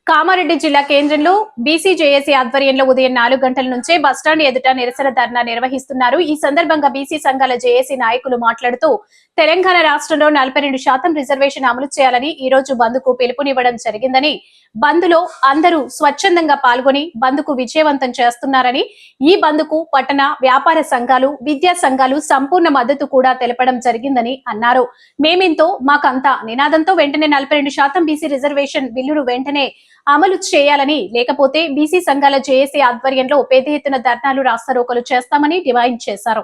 కామారెడ్డి జిల్లా కేంద్రంలో బీసీజేఏసీ ఆధ్వర్యంలో ఉదయం 4 గంటల నుంచే బస్టాండ్ ఎదుట నిరసన ధర్నా నిర్వహిస్తున్నారు. ఈ సందర్భంగా బీసీ సంఘాల జేఏసీ నాయకులు మాట్లాడుతూ తెలంగాణ రాష్ట్రంలో 42% రిజర్వేషన్ అమలు చేయాలని ఈ రోజు బంద్కు పిలుపునివ్వడం జరిగిందని, బంద్లో అందరూ స్వచ్ఛందంగా పాల్గొని బంద్కు విజయవంతం చేస్తున్నారని, ఈ బంద్కు పట్టణ వ్యాపార సంఘాలు, విద్యా సంఘాలు సంపూర్ణ మద్దతు కూడా తెలపడం జరిగిందని అన్నారు. మేమెంతో మాకంతా నినాదంతో వెంటనే 42% బీసీ రిజర్వేషన్ బిల్లును వెంటనే అమలు చేయాలని, లేకపోతే బీసీ సంఘాల జేఏసీ ఆధ్వర్యంలో పెద్ద ఎత్తున ధర్నాలు రాస్తారోకలు చేస్తామని డిమాండ్ చేశారు.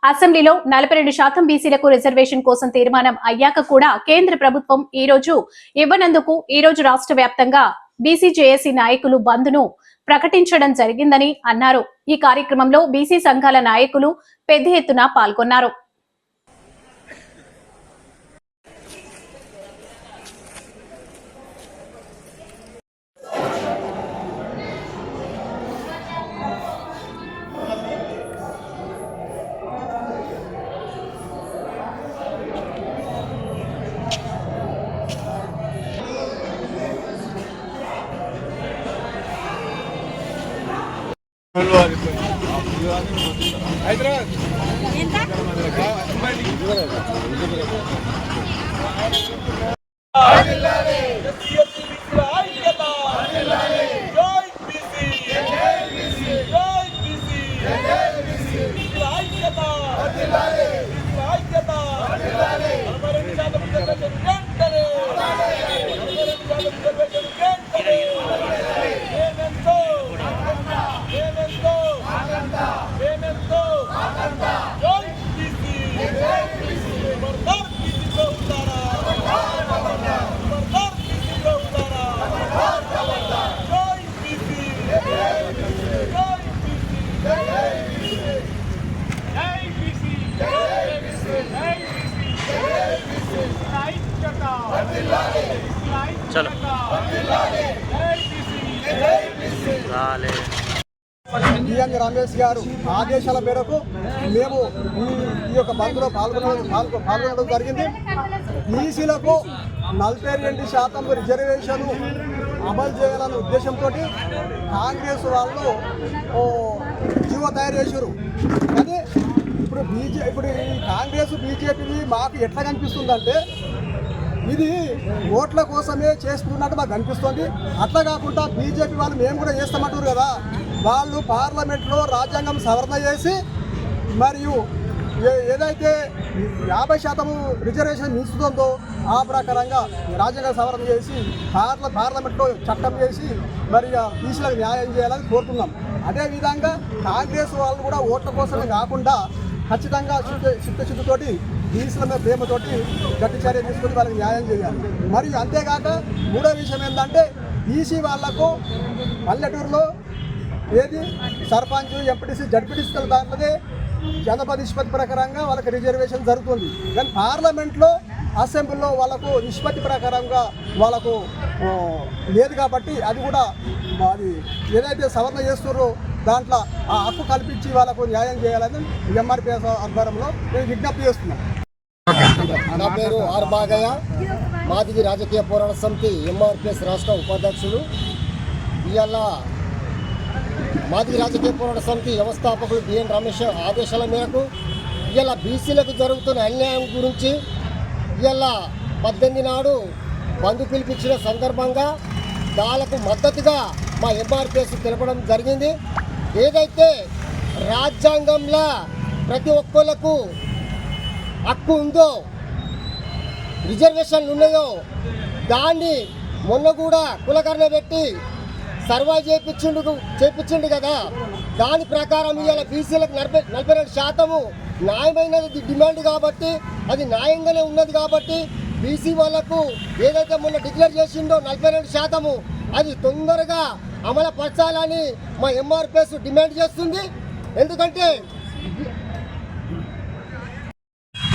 అసెంబ్లీలో 42% బీసీలకు రిజర్వేషన్ కోసం తీర్మానం అయ్యాక కూడా కేంద్ర ప్రభుత్వం ఈ రోజు ఇవ్వనందుకు ఈ రోజు రాష్ట్ర వ్యాప్తంగా బీసీజేఏసీ నాయకులు బంద్ను ప్రకటించడం జరిగిందని అన్నారు. ఈ కార్యక్రమంలో బీసీ సంఘాల నాయకులు పెద్ద ఎత్తున పాల్గొన్నారు. चलो రమేష్ గారు ఆదేశాల మేరకు మేము ఈ యొక్క బంద్లో పాల్గొనడం జరిగింది. బీసీలకు 42% రిజర్వేషన్ అమలు చేయాలనే ఉద్దేశంతో కాంగ్రెస్ వాళ్ళు జీవో తయారు చేశారు. కానీ ఇప్పుడు ఈ కాంగ్రెస్ బీజేపీ మాకు ఎట్లా కనిపిస్తుందంటే ఇది ఓట్ల కోసమే చేస్తున్నట్టు మాకు అనిపిస్తుంది. అట్లా కాకుండా బీజేపీ వాళ్ళు మేము కూడా చేస్తామంటారు కదా, వాళ్ళు పార్లమెంట్లో రాజ్యాంగం సవరణ చేసి మరియు ఏదైతే 50% రిజర్వేషన్ మించుతుందో ఆ ప్రకారంగా రాజ్యాంగ సవరణ చేసి పార్లమెంట్లో చట్టం చేసి మరి బీసీలకు న్యాయం చేయాలని కోరుతున్నాం. అదేవిధంగా కాంగ్రెస్ వాళ్ళు కూడా ఓట్ల కోసమే కాకుండా ఖచ్చితంగా చిత్తశుద్ధితోటి బీసీల మీద ప్రేమతోటి గట్టి చర్య తీసుకొని వాళ్ళకి న్యాయం చేయాలి. మరియు అంతేకాక మూడో విషయం ఏంటంటే బీసీ వాళ్లకు పల్లెటూరులో ఏది సర్పంచ్, ఎంపీటీసీ, జడ్పీటీసీ దాంట్లోనే జనపద నిష్పత్తి ప్రకారంగా వాళ్ళకి రిజర్వేషన్ జరుగుతుంది. కానీ పార్లమెంట్లో అసెంబ్లీలో వాళ్ళకు నిష్పత్తి ప్రకారంగా వాళ్ళకు లేదు కాబట్టి అది కూడా అది ఏదైతే సవరణ చేస్తున్నారో దాంట్లో ఆ హక్కు కల్పించి వాళ్ళకు న్యాయం చేయాలని ఎంఆర్పీఎస్ ఆధ్వర్యంలో నేను విజ్ఞప్తి చేస్తున్నాను. నా పేరు ఆర్ బాగయ్య, మాదిగి రాజకీయ పోరాట సమితి ఎంఆర్పీఎస్ రాష్ట్ర ఉపాధ్యక్షుడు. ఇవాళ మాదిగి రాజకీయ పోరాట సమితి వ్యవస్థాపకులు బిఎన్ రమేష్ ఆదేశాల మేరకు ఇవాళ బీసీలకు జరుగుతున్న అన్యాయం గురించి ఇవాళ 18 నాడు బంద్ పిలిపించిన సందర్భంగా దానికి మద్దతుగా మా ఎంఆర్పీఎస్ తెలపడం జరిగింది. ఏదైతే రాజ్యాంగంలో ప్రతి ఒక్కళ్ళకు హక్కు ఉందో, రిజర్వేషన్లు ఉన్నాయో దాన్ని మొన్న కూడా కులకరణ పెట్టి సర్వే చేపించిండు కదా, దాని ప్రకారం ఇవాళ బీసీలకు 42% న్యాయమైనది డిమాండ్ కాబట్టి అది న్యాయంగానే ఉన్నది కాబట్టి బీసీ వాళ్లకు ఏదైతే మొన్న డిక్లేర్ చేసిండో 42% అది తొందరగా అమలుపరచాలని మా ఎంఆర్పీఎస్ డిమాండ్ చేస్తుంది. ఎందుకంటే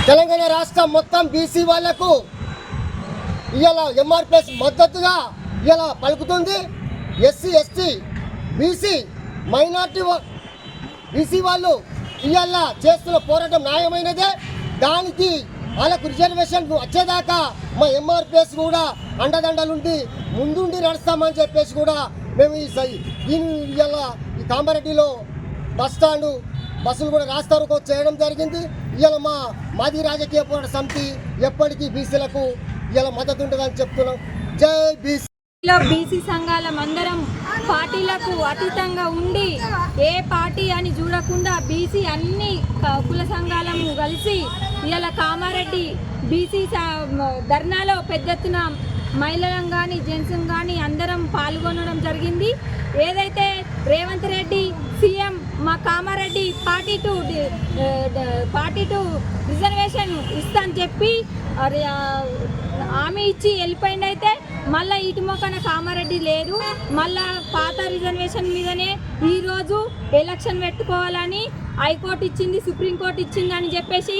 తెలంగాణ రాష్ట్రం మొత్తం బీసీ వాళ్లకు ఇవాళ ఎంఆర్పీఎస్ మద్దతుగా ఇవాళ పలుకుతుంది. SC, ST, BC, minority BC వాళ్ళు ఇవాళ చేస్తున్న పోరాటం న్యాయమైనదే. దానికి వాళ్ళకు రిజర్వేషన్ వచ్చేదాకా మా ఎంఆర్పిఎస్ కూడా అండదండలుండి ముందుండి నడుస్తామని చెప్పేసి కూడా మేము దీని ఇలా ఈ కామారెడ్డిలో బస్ స్టాండు బస్సులు కూడా రాస్తారోకో చేయడం జరిగింది. ఇవాళ మాది రాజకీయ పోరాట సమితి ఎప్పటికీ బీసీలకు ఇలా మద్దతు ఉంటుందని చెప్తున్నాం. జై బీసీ. బీసీ సంఘాలం అందరం పార్టీలకు అతీతంగా ఉండి ఏ పార్టీ అని చూడకుండా బీసీ అన్ని కుల సంఘాలము కలిసి ఇలా కామారెడ్డి బీసీ ధర్నాలో పెద్ద ఎత్తున మహిళలను కానీ జెంట్స్ కానీ అందరం పాల్గొనడం జరిగింది. ఏదైతే రేవంత్ రెడ్డి సీఎం మా కామారెడ్డి పార్టీ టు రిజర్వేషన్ ఇస్తా అని చెప్పి హామీ ఇచ్చి వెళ్ళిపోయింది. అయితే మళ్ళీ ఇటు మొక్కన కామారెడ్డి లేదు, మళ్ళా పాత రిజర్వేషన్ మీదనే ఈరోజు ఎలక్షన్ పెట్టుకోవాలని హైకోర్టు ఇచ్చింది, సుప్రీంకోర్టు ఇచ్చింది అని చెప్పేసి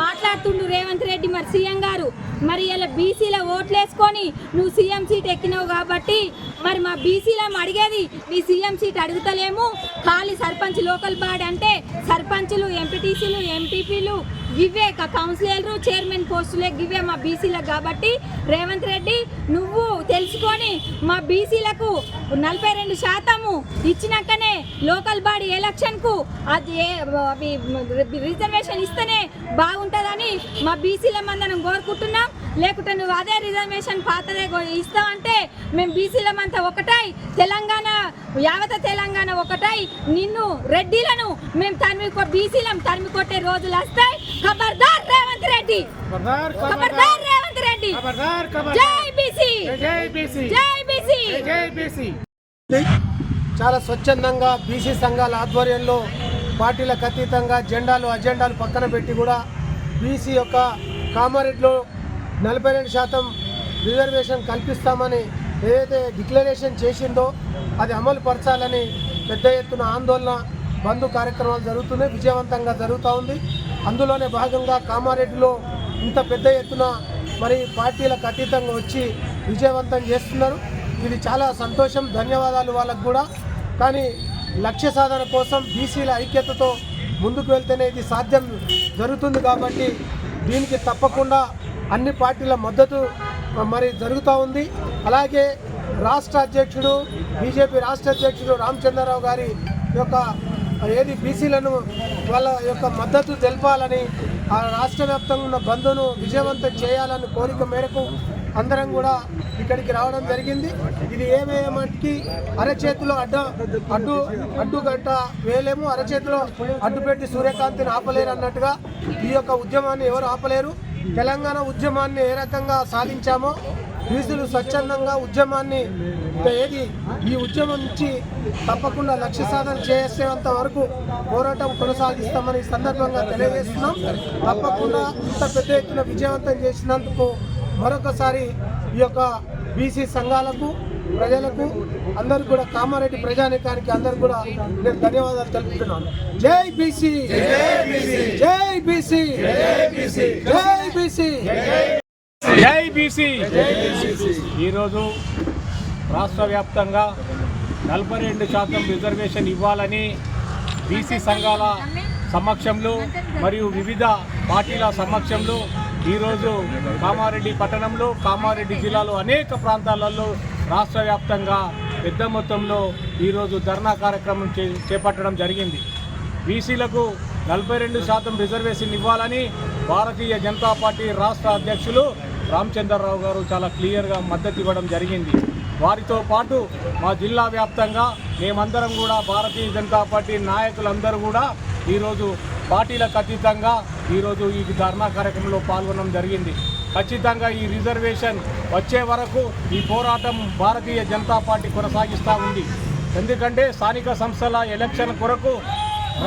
మాట్లాడుతుండు రేవంత్ రెడ్డి. మరి సీఎం గారు మరి ఇలా బీసీలో ఓట్లు వేసుకొని నువ్వు సీఎం సీట్ ఎక్కినావు కాబట్టి మరి మా బీసీలో అడిగేది నీ సీఎం సీట్ అడుగుతలేము, ఖాళీ సర్పంచ్ లోకల్ బాడీ అంటే సర్పంచులు ఎంపీటీసీలు ఎంపీపీలు గివే కౌన్సిలర్లు చైర్మన్ పోస్టులే గివే మా బీసీలకు. కాబట్టి రేవంత్ రెడ్డి నువ్వు తెలుసుకొని మా బీసీలకు 42% ఇచ్చినాకనే లోకల్ బాడీ ఎలక్షన్కు అది రిజర్వేషన్ ఇస్తేనే బాగుంటుందని మా బీసీల మందరం కోరుకుంటున్నాం. లేకుంటే నువ్వు అదే రిజర్వేషన్ పాతదే ఇస్తావంటే మేము బీసీలమంతా ఒకటై యావత తెలంగాణ ఒకటై నిన్ను రెడ్డిలను మేము బీసీలం తరిమి కొట్టే రోజులు వస్తాయి. ఖబర్దార్ రేవంత్ రెడ్డి, ఖబర్దార్ రేవంత్ రెడ్డి. జై బీసీ, జై బీసీ, జై బీసీ, జై బీసీ. చాలా స్వచ్ఛందంగా బీసీ సంఘాల ఆధ్వర్యంలో పార్టీలకు అతీతంగా అజెండాలు పక్కన పెట్టి కూడా బీసీ యొక్క కామారెడ్డిలో 42% రిజర్వేషన్ కల్పిస్తామని ఏదైతే డిక్లరేషన్ చేసిందో అది అమలు పరచాలని పెద్ద ఎత్తున ఆందోళన బంధు కార్యక్రమాలు జరుగుతున్నాయి, విజయవంతంగా జరుగుతూ ఉంది. అందులోనే భాగంగా కామారెడ్డిలో ఇంత పెద్ద ఎత్తున మరి పార్టీలకు అతీతంగా వచ్చి విజయవంతం చేస్తున్నారు. ఇది చాలా సంతోషం, ధన్యవాదాలు వాళ్ళకు కూడా. కానీ లక్ష్య సాధన కోసం బీసీల ఐక్యతతో ముందుకు వెళ్తేనే ఇది సాధ్యం జరుగుతుంది. కాబట్టి దీనికి తప్పకుండా అన్ని పార్టీల మద్దతు మరి జరుగుతూ ఉంది. అలాగే రాష్ట్ర అధ్యక్షుడు బీజేపీ రాష్ట్ర అధ్యక్షుడు రామచంద్రరావు గారి యొక్క బీసీలను వాళ్ళ యొక్క మద్దతు తెలపాలని ఆ రాష్ట్ర వ్యాప్తంగా ఉన్న బంధును విజయవంతం చేయాలని కోరిక మేరకు అందరం కూడా ఇక్కడికి రావడం జరిగింది. ఇది ఏమేమటికి అరచేతిలో అడ్డుగంట వేయలేము, అరచేతిలో అడ్డుపెట్టి సూర్యకాంతిని ఆపలేరు అన్నట్టుగా ఈ యొక్క ఉద్యమాన్ని ఎవరు ఆపలేరు. తెలంగాణ ఉద్యమాన్ని ఏ రకంగా సాధించామో బీసీలు స్వచ్ఛందంగా ఉద్యమాన్ని ఈ ఉద్యమం నుంచి తప్పకుండా లక్ష్య సాధన చేసేంత వరకు పోరాటం కొనసాగిస్తామని ఈ సందర్భంగా తెలియజేస్తున్నాం. తప్పకుండా ఇంత పెద్ద ఎత్తున విజయవంతం చేసినందుకు మరొకసారి ఈ యొక్క బీసీ సంఘాలకు ప్రజలకు అందరూ కూడా కామారెడ్డి ప్రజానీకానికి అందరూ కూడా నేను ధన్యవాదాలు తెలుపుతున్నాను. జై బీసీ, జై బీసీ, జై బీసీ, జై బీసీ, జై బీసీ. ఈరోజు రాష్ట్ర వ్యాప్తంగా 42% రిజర్వేషన్ ఇవ్వాలని బీసీ సంఘాల సమక్షంలో మరియు వివిధ పార్టీల సమక్షంలో ఈరోజు కామారెడ్డి పట్టణంలో కామారెడ్డి జిల్లాలో అనేక ప్రాంతాలలో రాష్ట్ర వ్యాప్తంగా పెద్ద మొత్తంలో ఈరోజు ధర్నా కార్యక్రమం చేపట్టడం జరిగింది. బీసీలకు 42% రిజర్వేషన్ ఇవ్వాలని భారతీయ జనతా పార్టీ రాష్ట్ర అధ్యక్షులు రామచంద్రరావు గారు చాలా క్లియర్గా మద్దతు ఇవ్వడం జరిగింది. వారితో పాటు మా జిల్లా వ్యాప్తంగా మేమందరం కూడా భారతీయ జనతా పార్టీ నాయకులందరూ కూడా ఈరోజు పార్టీలకు అతీతంగా ఈరోజు ఈ ధర్నా కార్యక్రమంలో పాల్గొనడం జరిగింది. ఖచ్చితంగా ఈ రిజర్వేషన్ వచ్చే వరకు ఈ పోరాటం భారతీయ జనతా పార్టీ కొనసాగిస్తూ ఉంది. ఎందుకంటే స్థానిక సంస్థల ఎలక్షన్ కొరకు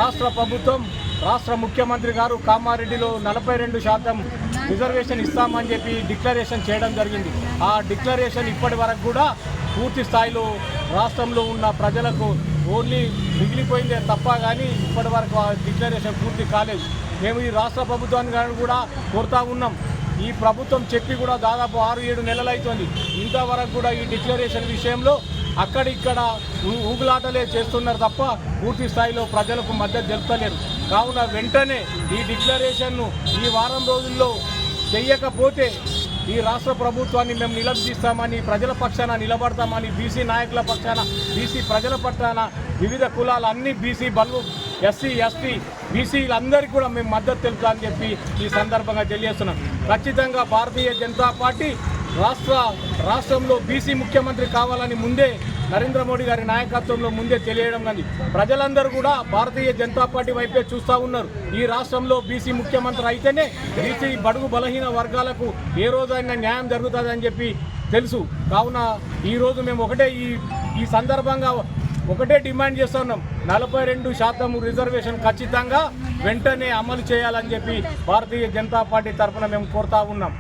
రాష్ట్ర ప్రభుత్వం రాష్ట్ర ముఖ్యమంత్రి గారు కామారెడ్డిలో 42% రిజర్వేషన్ ఇస్తామని చెప్పి డిక్లరేషన్ చేయడం జరిగింది. ఆ డిక్లరేషన్ ఇప్పటి వరకు కూడా పూర్తి స్థాయిలో రాష్ట్రంలో ఉన్న ప్రజలకు ఓన్లీ మిగిలిపోయిందే తప్ప కానీ ఇప్పటి వరకు ఆ డిక్లరేషన్ పూర్తి కాలేదు. మేము ఈ రాష్ట్ర ప్రభుత్వాన్ని కూడా కోరుతా ఉన్నాం. ఈ ప్రభుత్వం చెప్పి కూడా దాదాపు 6-7 నెలలు అవుతుంది. ఇంతవరకు కూడా ఈ డిక్లరేషన్ విషయంలో అక్కడిక్కడ ఊగులాటలే చేస్తున్నారు తప్ప పూర్తి స్థాయిలో ప్రజలకు మద్దతు తెలుపుతలేరు. కావున వెంటనే ఈ డిక్లరేషన్ను ఈ వారం రోజుల్లో చెయ్యకపోతే ఈ రాష్ట్ర ప్రభుత్వాన్ని మేము నిలదీస్తామని, ప్రజల పక్షాన నిలబడతామని, బీసీ నాయకుల పక్షాన, బీసీ ప్రజల పక్షాన, వివిధ కులాల అన్ని బీసీ బలు, ఎస్సీ ఎస్టీ బీసీలందరికీ కూడా మేము మద్దతు తెలుపుతామని చెప్పి ఈ సందర్భంగా తెలియజేస్తున్నాం. ఖచ్చితంగా భారతీయ జనతా పార్టీ రాష్ట్రంలో బీసీ ముఖ్యమంత్రి కావాలని ముందే నరేంద్ర మోడీ గారి నాయకత్వంలో ముందే తెలియడం కానీ ప్రజలందరూ కూడా భారతీయ జనతా పార్టీ వైపే చూస్తూ ఉన్నారు. ఈ రాష్ట్రంలో బీసీ ముఖ్యమంత్రి అయితేనే బీసీ బడుగు బలహీన వర్గాలకు ఏ రోజైనా న్యాయం జరుగుతుందని చెప్పి తెలుసు. కావున ఈరోజు మేము ఈ సందర్భంగా ఒకటే డిమాండ్ చేస్తున్నాం, 42% రిజర్వేషన్ ఖచ్చితంగా వెంటనే అమలు చేయాలని చెప్పి భారతీయ జనతా పార్టీ తరఫున మేము కోరుతా ఉన్నాం.